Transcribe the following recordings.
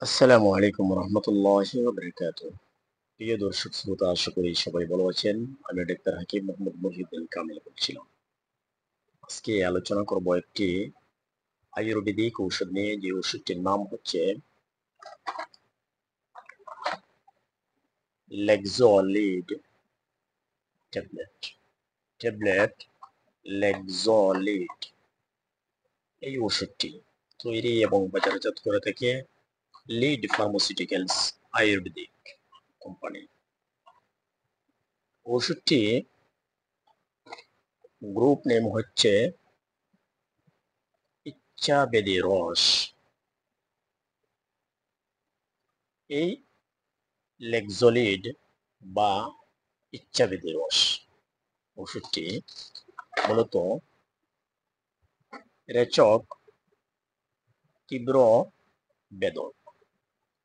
আসসালামু আলাইকুম রহমতুল্লাহি ওয়া বারাকাতুহু। প্রিয় দর্শক শ্রোতা, আশা করি সবাই ভালো আছেন। আমি ডাক্তার হাকিম মোহাম্মদ মহিউদ্দিন কামিল বলছিলাম। আজকে আলোচনা করব একটি আয়ুর্বেদিক ঔষধ নিয়ে, যে ওষুধটির নাম হচ্ছে লেক্সোলিড ট্যাবলেট। লেক্সোলিড, এই ওষুধটি তৈরি এবং বাজারজাত করে থাকে লিড ফার্মাসিউটিক্যালস আয়ুর্বেদিক কোম্পানি। ওষুধটি গ্রুপ নেম হচ্ছে ইচ্ছাবেদী রস। এই লেক্সোলিড বা ইচ্ছাবেদী রস ওষুধটি মূলত রেচক, তীব্র বেদন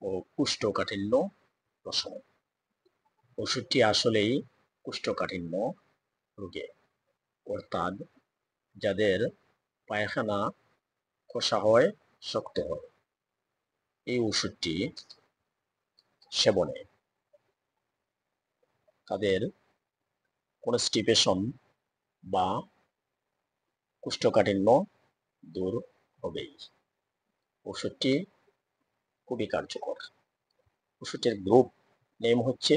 ও কোষ্ঠকাঠিন্য প্রশমন। ওষুধটি আসলেই কোষ্ঠকাঠিন্য রোগে, অর্থাৎ যাদের পায়খানা কষা হয়, শক্ত হয়, এই ওষুধটি সেবনে তাদের কনস্টিপেশন বা কোষ্ঠকাঠিন্য দূর হবেই। ওষুধটি খুবই কার্যকর। ওষুধের গ্রুপ নেম হচ্ছে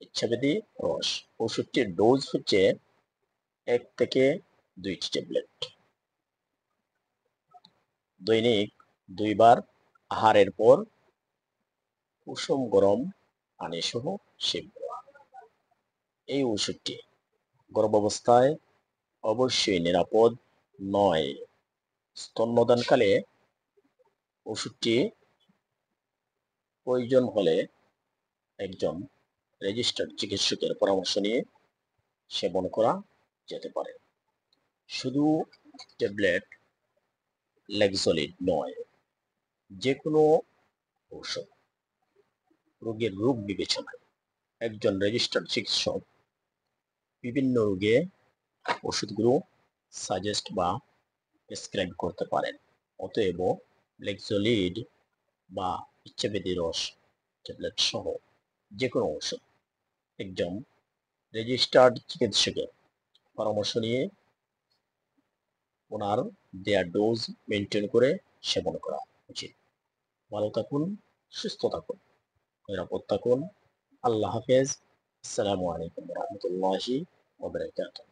ইচ্ছাবেদী রস। ওষুধটির ডোজ হচ্ছে 1 থেকে 2টি ট্যাবলেট। দৈনিক 2 বার আহারের পর কুসুম গরম পানি সহ সেবন। এই ওষুধটি গর্ভাবস্থায় অবশ্যই নিরাপদ নয়। স্তন্যদানকালে ওষুধটি প্রয়োজন হলে একজন রেজিস্টার্ড চিকিৎসকের পরামর্শ নিয়ে সেবন করা যেতে পারে। শুধু ট্যাবলেট লেক্সোলিড নয়, যে কোনো ঔষধ রোগের রোগ বিবেচনায় একজন রেজিস্টার্ড চিকিৎসক বিভিন্ন রোগে ওষুধগুলো সাজেস্ট বা প্রেসক্রাইব করতে পারেন। অতএব লেক্সোলিড বা ইচ্ছাবেদী রস ট্যাবলেট সহ যে কোনো ঔষধ একজন রেজিস্টার্ড চিকিৎসকের পরামর্শ নিয়ে ওনার দেয়ার ডোজ মেনটেন করে সেবন করা উচিত। ভালো থাকুন, সুস্থ থাকুন, নিরাপদ থাকুন। আল্লাহ হাফেজ। আসসালামু আলাইকুম রহমতুল্লাহি ওয়া বারাকাতুহু।